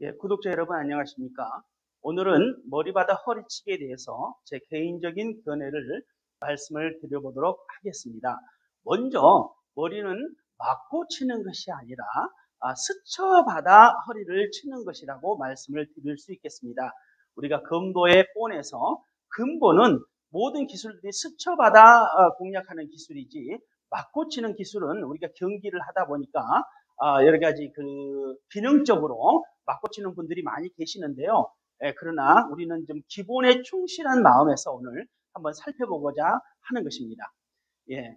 예, 구독자 여러분 안녕하십니까? 오늘은 머리바다 허리치기에 대해서 제 개인적인 견해를 말씀을 드려보도록 하겠습니다. 먼저 머리는 맞고 치는 것이 아니라 스쳐받아 허리를 치는 것이라고 말씀을 드릴 수 있겠습니다. 우리가 금보의 본에서 금보는 모든 기술들이 스쳐받아 공략하는 기술이지 맞고 치는 기술은 우리가 경기를 하다 보니까 여러 가지 기능적으로 맞고 치는 분들이 많이 계시는데요. 그러나 우리는 좀 기본에 충실한 마음에서 오늘 한번 살펴보고자 하는 것입니다. 예,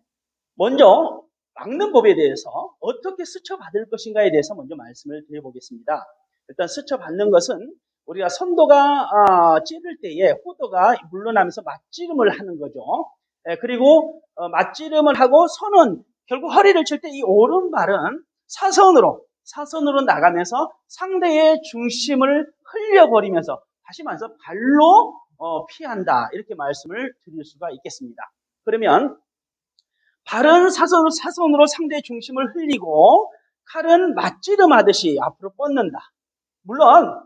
먼저 막는 법에 대해서 어떻게 스쳐받을 것인가에 대해서 먼저 말씀을 드려보겠습니다. 일단 스쳐받는 것은 우리가 선도가 찌를 때에 호도가 물러나면서 맞지름을 하는 거죠. 그리고 맞지름을 하고 손은 결국 허리를 칠 때 이 오른발은 사선으로 나가면서 상대의 중심을 흘려버리면서 다시 말해서 발로 피한다. 이렇게 말씀을 드릴 수가 있겠습니다. 그러면 발은 사선으로 상대의 중심을 흘리고 칼은 맞지름하듯이 앞으로 뻗는다. 물론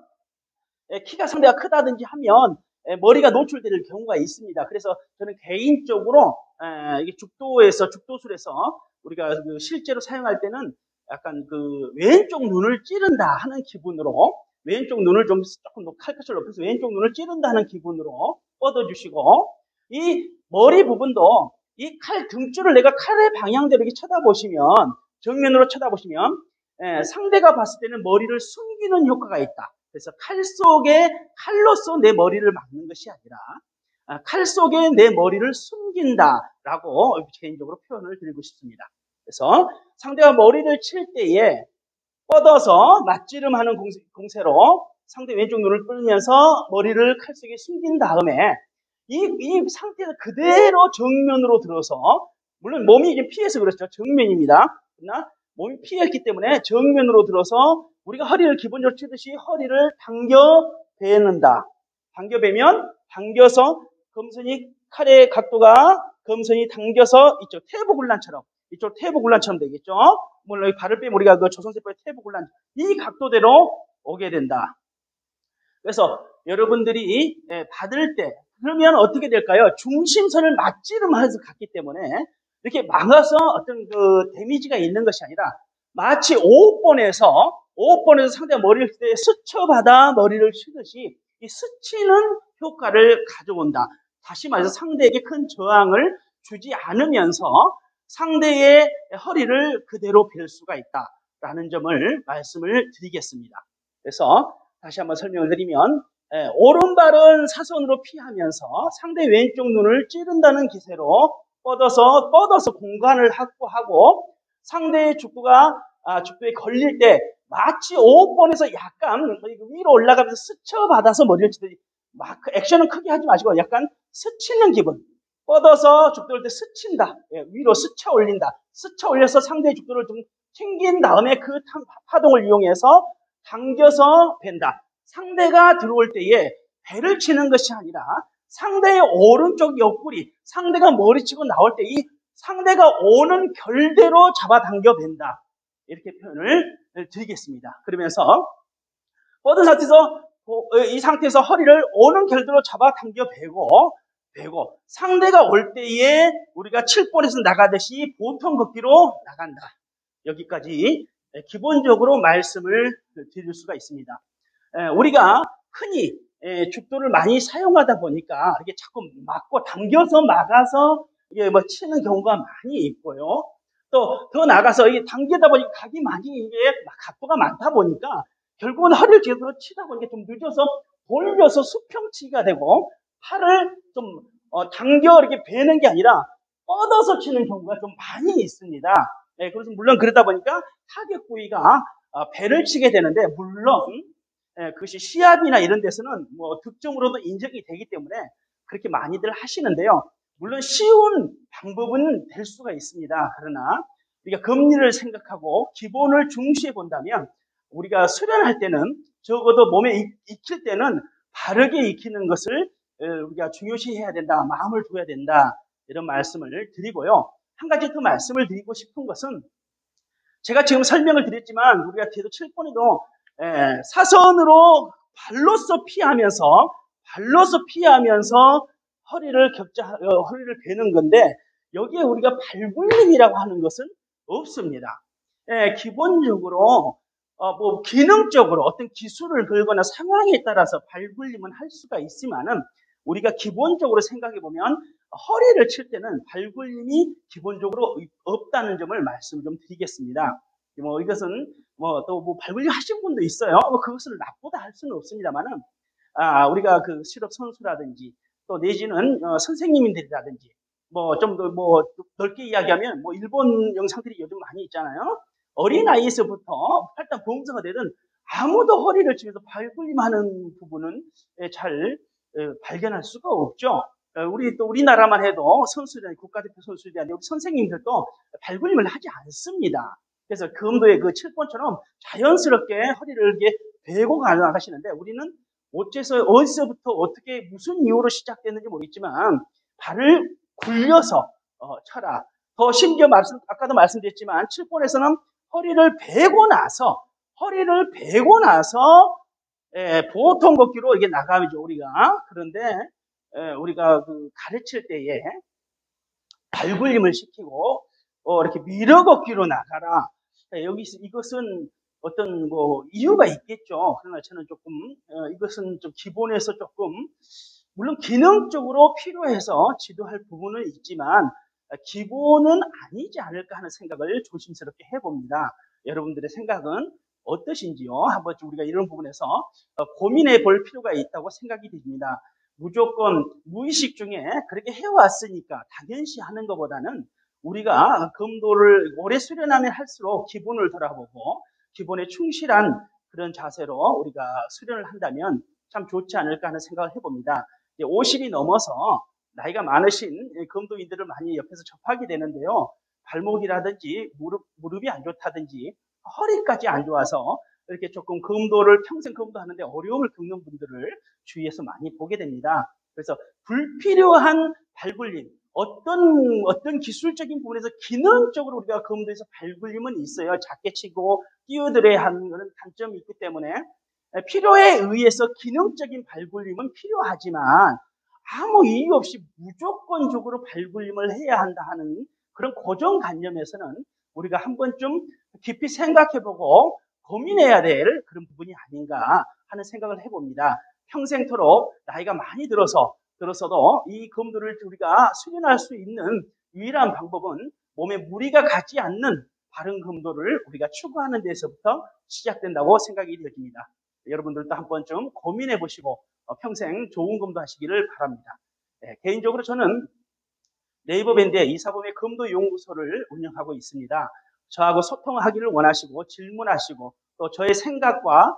키가 상대가 크다든지 하면 머리가 노출될 경우가 있습니다. 그래서 저는 개인적으로 이게 죽도술에서 우리가 실제로 사용할 때는 약간 왼쪽 눈을 찌른다 하는 기분으로 왼쪽 눈을 좀 조금 칼끝을 높여서 왼쪽 눈을 찌른다 하는 기분으로 뻗어주시고 이 머리 부분도 이 칼 등줄을 내가 칼의 방향대로 이렇게 정면으로 쳐다보시면 상대가 봤을 때는 머리를 숨기는 효과가 있다. 그래서 칼로서 내 머리를 막는 것이 아니라 칼 속에 내 머리를 숨긴다라고 개인적으로 표현을 드리고 싶습니다. 그래서 상대가 머리를 칠 때에 뻗어서 맞지름하는 공세로 상대 왼쪽 눈을 끌면서 머리를 칼 속에 숨긴 다음에 이 상태에서 그대로 정면으로 들어서 물론 몸이 이제 피해서 그렇죠. 정면입니다. 그러나 몸이 피했기 때문에 정면으로 들어서 우리가 허리를 기본적으로 치듯이 허리를 당겨 베는다. 당겨 베면 당겨서 검선이 칼의 각도가 검선이 당겨서 이쪽 태보군란처럼 되겠죠. 물론 발을 빼면 우리가 조선세법의 태보군란 이 각도대로 오게 된다. 그래서 여러분들이 받을 때 그러면 어떻게 될까요? 중심선을 맞지름해서 갔기 때문에 이렇게 막아서 어떤 데미지가 있는 것이 아니라 마치 5번에서 상대가 머리를 칠 때 스쳐받아 머리를 치듯이 이 스치는 효과를 가져온다. 다시 말해서 상대에게 큰 저항을 주지 않으면서 상대의 허리를 그대로 벨 수가 있다라는 점을 말씀을 드리겠습니다. 그래서 다시 한번 설명을 드리면 오른발은 사선으로 피하면서 상대 왼쪽 눈을 찌른다는 기세로 뻗어서 공간을 확보하고 상대의 죽도에 걸릴 때 마치 5번에서 약간 위로 올라가면서 스쳐받아서 머리를 치듯이 막 액션은 크게 하지 마시고 약간 스치는 기분. 뻗어서 죽도를 때 스친다. 위로 스쳐 올린다. 스쳐 올려서 상대의 죽도를 좀 튕긴 다음에 그 파동을 이용해서 당겨서 벤다. 상대가 들어올 때에 배를 치는 것이 아니라 상대의 오른쪽 옆구리, 상대가 머리치고 나올 때 이 상대가 오는 결대로 잡아당겨 벤다. 이렇게 표현을 드리겠습니다. 그러면서 뻗은 상태에서 이 상태에서 허리를 오는 결대로 잡아당겨 베고 상대가 올 때에 우리가 7번에서 나가듯이 보통 걷기로 나간다. 여기까지 기본적으로 말씀을 드릴 수가 있습니다. 우리가 흔히 죽도를 많이 사용하다 보니까 이렇게 자꾸 막고 당겨서 막아서 이게 치는 경우가 많이 있고요. 또 더 나가서 이게 당기다 보니까 각이 많이 이게 각도가 많다 보니까 결국은 허리를 제대로 치다 보니까 좀 늦어서 돌려서 수평치기가 되고 팔을 좀 당겨 이렇게 베는 게 아니라 뻗어서 치는 경우가 좀 많이 있습니다. 그래서 물론 그러다 보니까 타격 부위가 배를 치게 되는데 물론 그것이 시합이나 이런 데서는 득점으로도 인정이 되기 때문에 그렇게 많이들 하시는데요. 물론 쉬운 방법은 될 수가 있습니다. 그러나 우리가 금리를 생각하고 기본을 중시해 본다면 우리가 수련할 때는 적어도 몸에 익힐 때는 바르게 익히는 것을 우리가 중요시해야 된다. 마음을 둬야 된다. 이런 말씀을 드리고요. 한 가지 더 말씀을 드리고 싶은 것은 제가 지금 설명을 드렸지만 우리가 뒤에도 7번에도 사선으로 발로서 피하면서 허리를 베는 건데 여기에 우리가 발굴림이라고 하는 것은 없습니다. 기본적으로 뭐 기능적으로 어떤 기술을 걸거나 상황에 따라서 발굴림은 할 수가 있지만은 우리가 기본적으로 생각해 보면 허리를 칠 때는 발굴림이 기본적으로 없다는 점을 말씀을 좀 드리겠습니다. 뭐 이것은 뭐 또 뭐 발굴림 하신 분도 있어요. 뭐 그것을 나쁘다 할 수는 없습니다만은 우리가 그 실업 선수라든지 또 내지는 선생님들이라든지 뭐 좀 더 뭐 넓게 이야기하면 뭐 일본 영상들이 요즘 많이 있잖아요. 어린 나이에서부터 일단 범사가 되든 아무도 허리를 치면서 발굴림하는 부분은 잘 발견할 수가 없죠. 우리나라만 해도 선수들, 국가대표 선수들이 아니라 우리 선생님들도 발굴림을 하지 않습니다. 그래서 금도의 그 7번처럼 자연스럽게 허리를 이렇게 베고 나가시는데 우리는 어디서부터 어떻게 무슨 이유로 시작됐는지 모르겠지만 발을 굴려서 쳐라. 더 심지어 아까도 말씀드렸지만 7번에서는 허리를 베고 나서 보통 걷기로 이게 나가죠 우리가. 그런데 우리가 그 가르칠 때에 발굴림을 시키고 이렇게 밀어 걷기로 나가라. 이것은 어떤 뭐 이유가 있겠죠. 그러나 저는 조금 이것은 좀 기본에서 조금 물론 기능적으로 필요해서 지도할 부분은 있지만 기본은 아니지 않을까 하는 생각을 조심스럽게 해봅니다. 여러분들의 생각은 어떠신지요? 한번 우리가 이런 부분에서 고민해 볼 필요가 있다고 생각이 듭니다. 무조건 무의식 중에 그렇게 해왔으니까 당연시 하는 것보다는 우리가 검도를 오래 수련하면 할수록 기본을 돌아보고 기본에 충실한 그런 자세로 우리가 수련을 한다면 참 좋지 않을까 하는 생각을 해봅니다. 50이 넘어서 나이가 많으신 검도인들을 많이 옆에서 접하게 되는데요. 발목이라든지 무릎이 안 좋다든지 허리까지 안 좋아서 이렇게 조금 검도를 평생 검도하는데 어려움을 겪는 분들을 주위에서 많이 보게 됩니다. 그래서 불필요한 발굴림, 어떤 기술적인 부분에서 기능적으로 우리가 검도에서 발굴림은 있어요. 작게 치고 뛰어들어야 하는 그런 단점이 있기 때문에 필요에 의해서 기능적인 발굴림은 필요하지만 아무 이유 없이 무조건적으로 발굴림을 해야 한다 하는 그런 고정관념에서는 우리가 한 번쯤 깊이 생각해보고 고민해야 될 그런 부분이 아닌가 하는 생각을 해봅니다. 평생토록 나이가 많이 들어서도 이 검도를 우리가 수련할 수 있는 유일한 방법은 몸에 무리가 가지 않는 바른 검도를 우리가 추구하는 데서부터 시작된다고 생각이 되어집니다. 여러분들도 한 번쯤 고민해 보시고 평생 좋은 검도 하시기를 바랍니다. 개인적으로 저는 네이버밴드에 이사범의 검도 연구소를 운영하고 있습니다. 저하고 소통하기를 원하시고 질문하시고 또 저의 생각과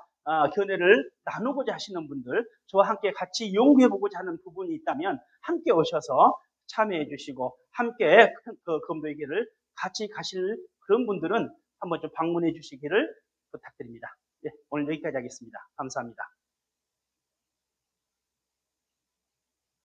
견해를 나누고자 하시는 분들, 저와 함께 같이 연구해보고자 하는 부분이 있다면 함께 오셔서 참여해 주시고 함께 그 검도의 길을 같이 가실 그런 분들은 한번 좀 방문해 주시기를 부탁드립니다. 오늘 여기까지 하겠습니다. 감사합니다.